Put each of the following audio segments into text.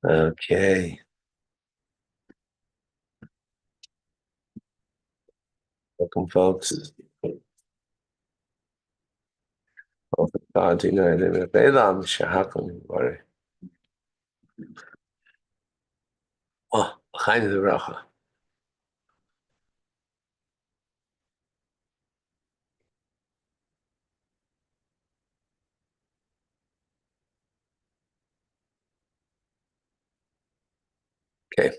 Okay. Welcome, folks. God United. Beilam Shahakum. Oh, Chaim Zeracha. Okay.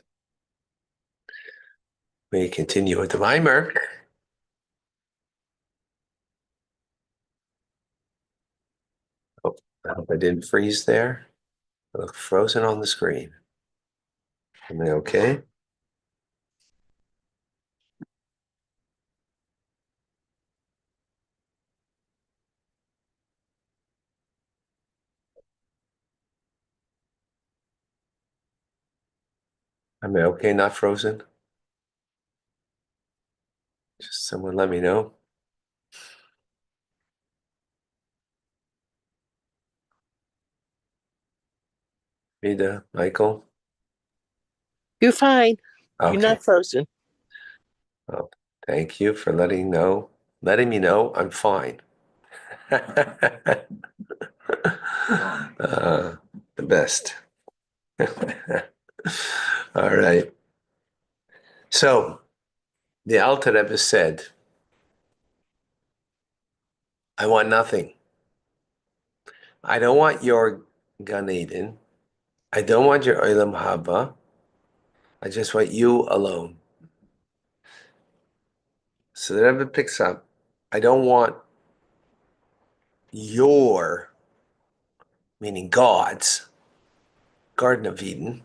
We continue with the Weimer. Oh, I hope I didn't freeze there. I look frozen on the screen. Am I okay? Am I okay? Not frozen? Just someone let me know. Vida, Michael. You're fine. You're Okay. not frozen. Well, thank you for letting me know I'm fine. The best. All right. So the Alter Rebbe said, I want nothing. I don't want your Gan Eden. I don't want your Olam Haba. I just want you alone. So the Rebbe picks up, I don't want your, meaning God's, Garden of Eden,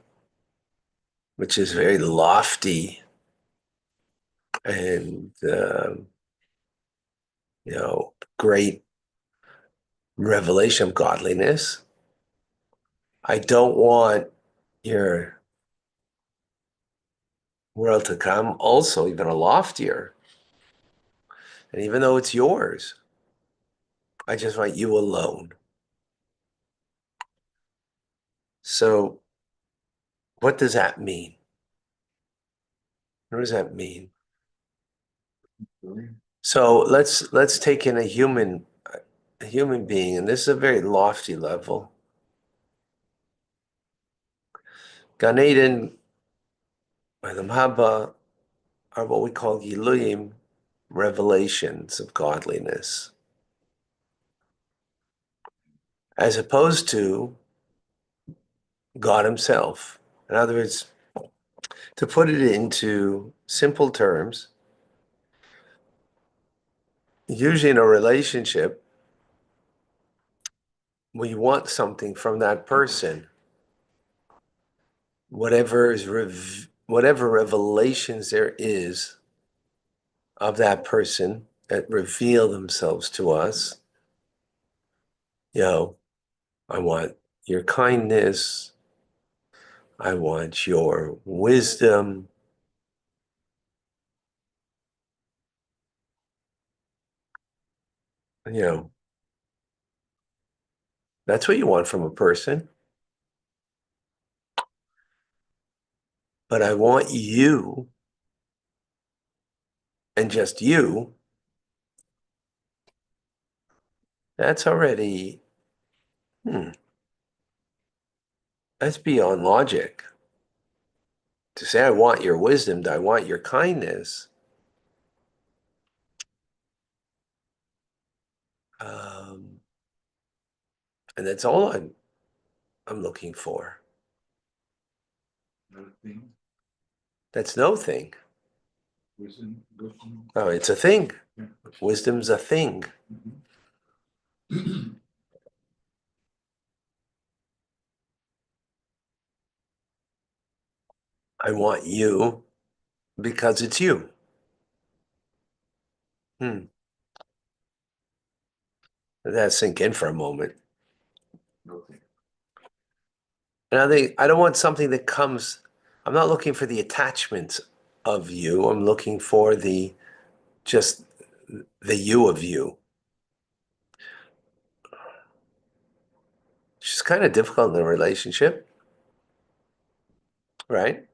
which is very lofty and, great revelation of godliness. I don't want your world to come, also even a loftier. And even though it's yours, I just want you alone. So what does that mean? What does that mean? So let's take in a human being, and this is a very lofty level. Gan Eden, Olam Haba are what we call Giluyim, revelations of godliness, as opposed to God Himself. In other words, to put it into simple terms, usually in a relationship, we want something from that person, whatever revelations there is of that person that reveal themselves to us. I want your kindness. I want your wisdom. You know, that's what you want from a person. But I want you and just you. That's already, that's beyond logic. To say, I want your wisdom, I want your kindness. And that's all I'm looking for. That's no thing. Oh, it's a thing. Wisdom's a thing. I want you because it's you. Let that sink in for a moment. And I don't want something that comes, I'm not looking for the attachments of you. I'm looking for just the you of you. Which is kind of difficult in a relationship. right?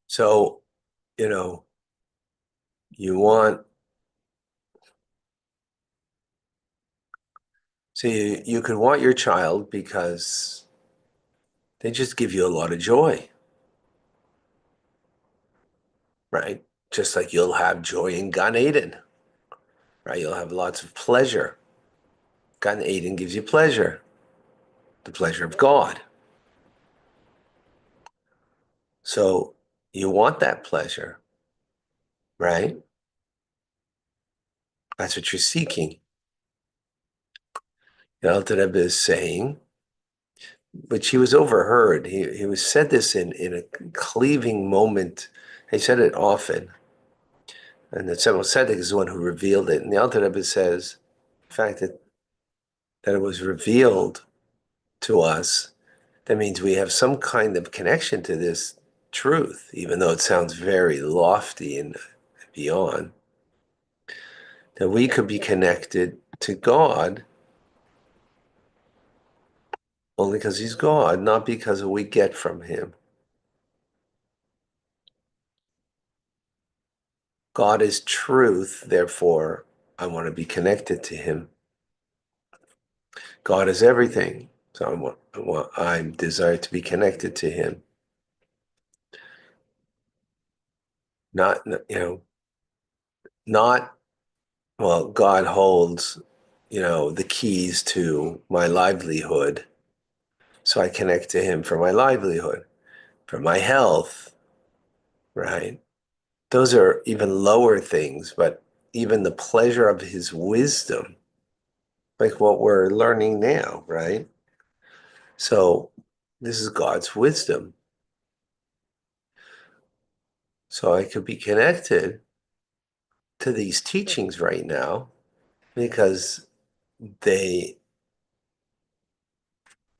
So, you know, you want, so you could want your child because they just give you a lot of joy, right? Just like you'll have joy in Gan Eden, right? You'll have lots of pleasure. Gan Eden gives you pleasure, the pleasure of God. So you want that pleasure, right? That's what you're seeking. The Alter Rebbe is saying, but he was overheard. He was said this in a cleaving moment. He said it often. And the Tzemach Tzedek is the one who revealed it. And the Alter Rebbe says, the fact that it was revealed to us, that means we have some kind of connection to this truth, even though it sounds very lofty and beyond, that we could be connected to God only because he's God, not because of what we get from him. God is truth, therefore I want to be connected to him. God is everything, so I desire to be connected to him. Not, not, well, God holds, the keys to my livelihood, so I connect to him for my livelihood, for my health, right? Those are even lower things, but even the pleasure of his wisdom, like what we're learning now, right? So this is God's wisdom. So I could be connected to these teachings right now because they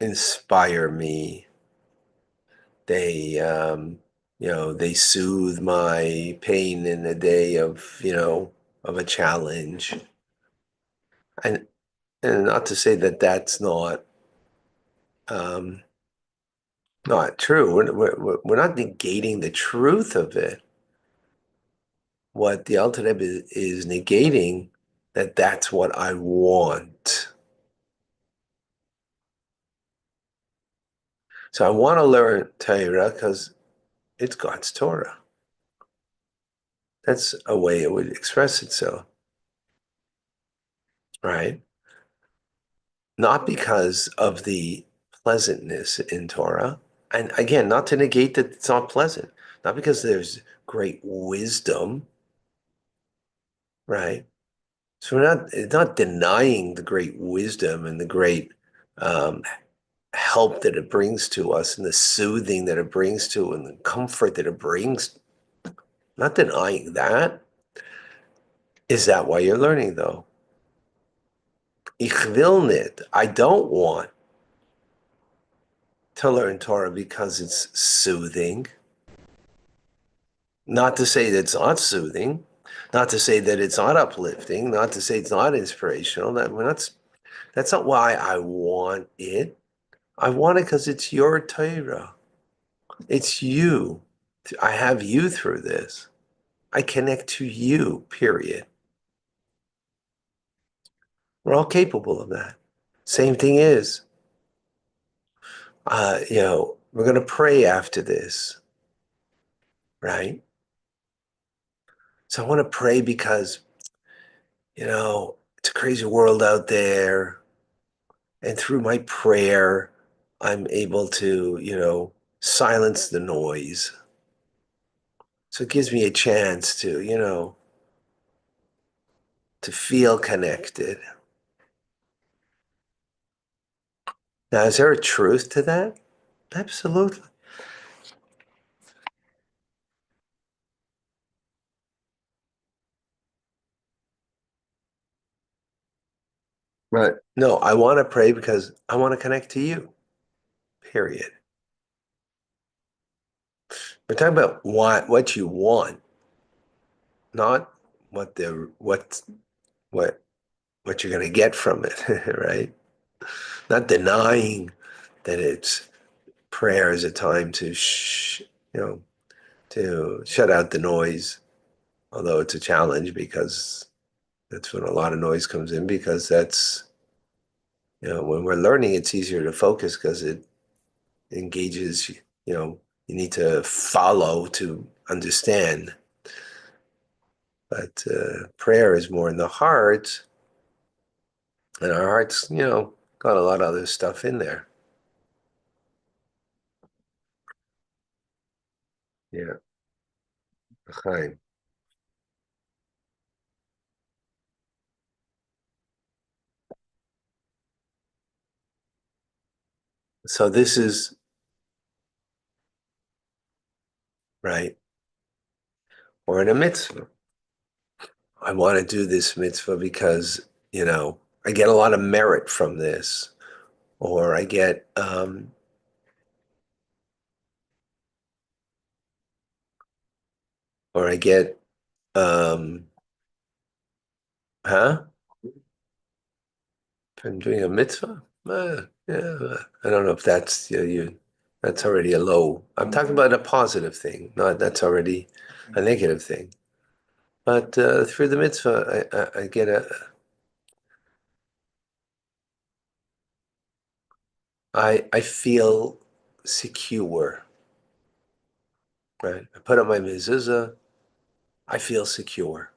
inspire me. They, they soothe my pain in a day of a challenge. And not to say that that's um, not true. We're not negating the truth of it. What the Alter Rebbe is negating, that's what I want. So I want to learn Torah because it's God's Torah. That's a way it would express itself, right? Not because of the pleasantness in Torah. And again, not to negate that it's not pleasant, not because there's great wisdom, right? So it's not denying the great wisdom and the great um, help that it brings to us and the soothing that it brings to and the comfort that it brings. Not denying that. Is that why you're learning though? Ich will nicht. I don't want to learn Torah because it's soothing. Not to say that it's not soothing, not to say that it's not uplifting, not to say it's not inspirational. That's not why I want it. I want it because it's your Torah. It's you. I have you through this. I connect to you, period. We're all capable of that. Same thing is, we're going to pray after this, right? So I want to pray because, it's a crazy world out there. And through my prayer, I'm able to, silence the noise. So it gives me a chance to feel connected. Now, is there a truth to that? Absolutely. Right. No, I want to pray because I want to connect to you, period. We're talking about what you want, not what what what you're going to get from it, right? not denying that it's prayer is a time to you know, to shut out the noise, although it's a challenge because that's when a lot of noise comes in because that's, when we're learning, it's easier to focus because it engages, you need to follow to understand. But prayer is more in the heart, and our heart's, got a lot of other stuff in there. Yeah. Chaim. So this is right. Or in a mitzvah. I want to do this mitzvah because, I get a lot of merit from this, or I get, um, huh? If I'm doing a mitzvah? Yeah, I don't know if that's that's already a low. I'm talking about a positive thing, not that's already a negative thing. But through the mitzvah, I get I feel secure, right? I put on my mezuzah, I feel secure.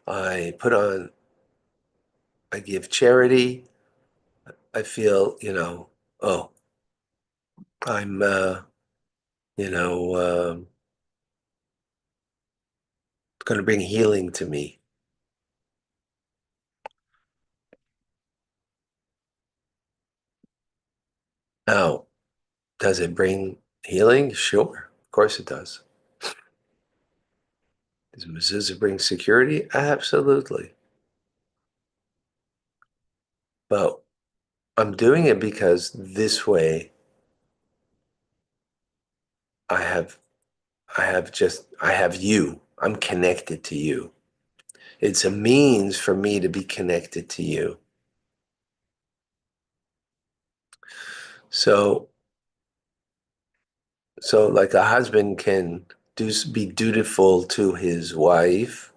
I put on, I give charity, I feel, oh, I'm, you know, going to bring healing to me. Now, does it bring healing? Sure, of course it does. Does mezuzah bring security? Absolutely. But I'm doing it because this way I have I have you. I'm connected to you. It's a means for me to be connected to you. So like a husband can be dutiful to his wife,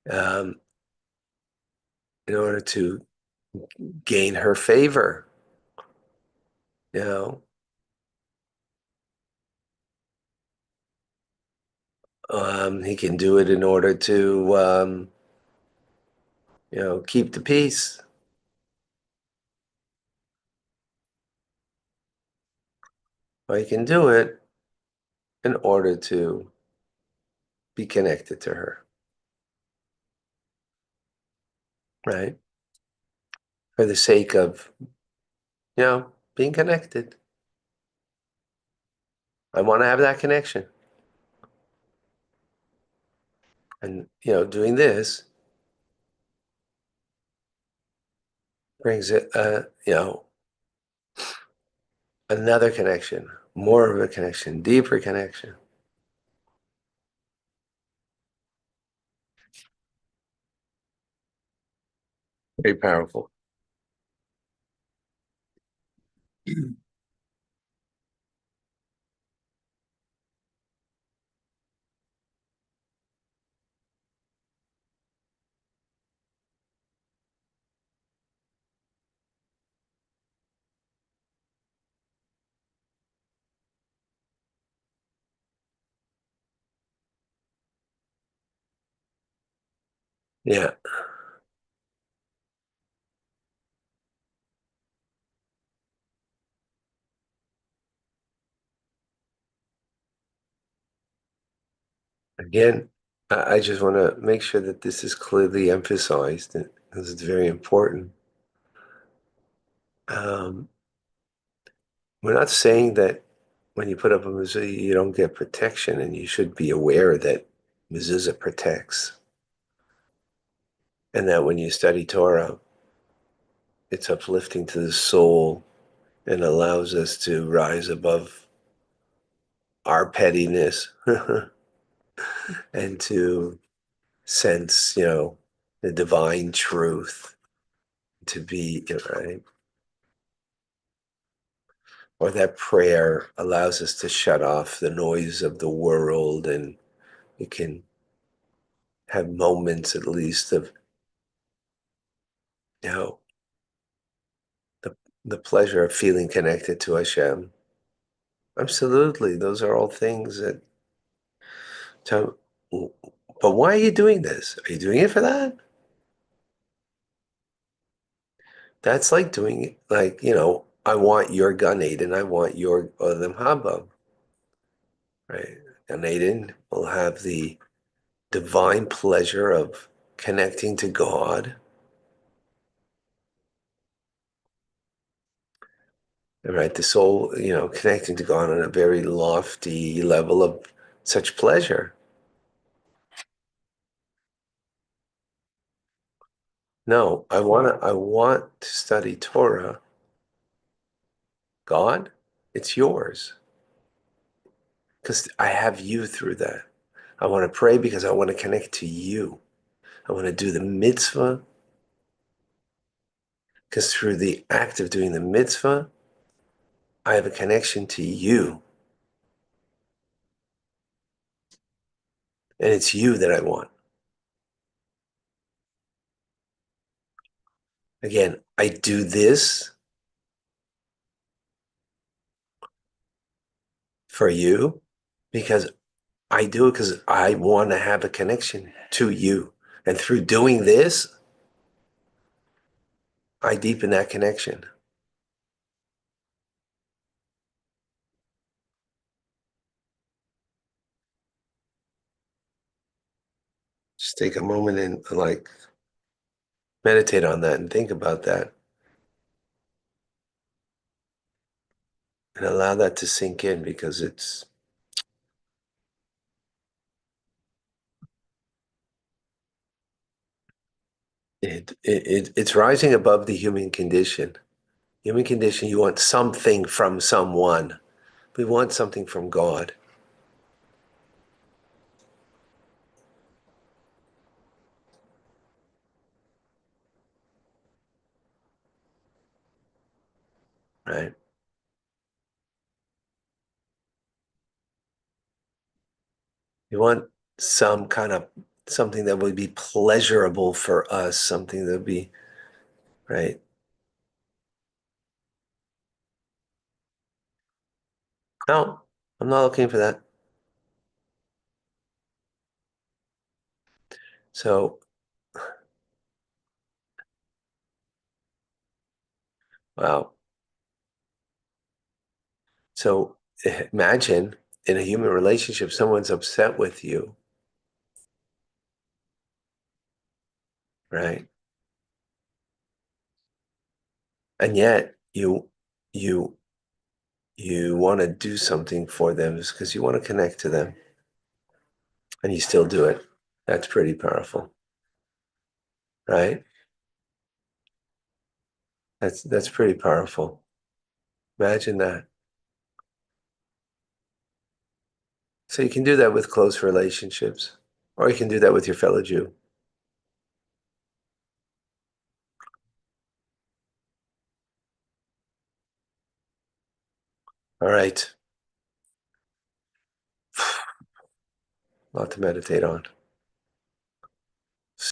um, in order to gain her favor. You know, he can do it in order to keep the peace. Or he can do it in order to be connected to her, right? For the sake of, being connected. I want to have that connection. And, doing this brings it, another connection, more of a connection, deeper connection. Very powerful. Yeah. Again, I just want to make sure that this is clearly emphasized because it's very important. Um, we're not saying that when you put up a mezuzah, you don't get protection, and you should be aware that mezuzah protects, and that when you study Torah, it's uplifting to the soul and allows us to rise above our pettiness and to sense, the divine truth to be, right? Or that prayer allows us to shut off the noise of the world, and we can have moments at least of, you know, the, the pleasure of feeling connected to Hashem. Absolutely. Those are all things that, so, but why are you doing this? Are you doing it for that? That's like doing, like, I want your Gan Eden, I want your Olam Haba, right? Gan Eden will have the divine pleasure of connecting to God, right? The soul, connecting to God on a very lofty level of such pleasure. No, I want to study Torah. God, it's yours. Because I have you through that. I want to pray because I want to connect to you. I want to do the mitzvah because through the act of doing the mitzvah, I have a connection to you. And it's you that I want. Again, I do this for you because I do it because I want to have a connection to you. And through doing this, I deepen that connection. Just take a moment and meditate on that and think about that and allow that to sink in because it's rising above the human condition. Human condition, you want something from someone. We want something from God. Right? You want some kind of something that would be pleasurable for us, something that would be, right? No, I'm not looking for that. So, wow. So imagine in a human relationship, someone's upset with you, right? And yet you you want to do something for them because you want to connect to them and you still do it. That's pretty powerful, right? That's pretty powerful. Imagine that. So you can do that with close relationships, or you can do that with your fellow Jew. All right. A lot to meditate on.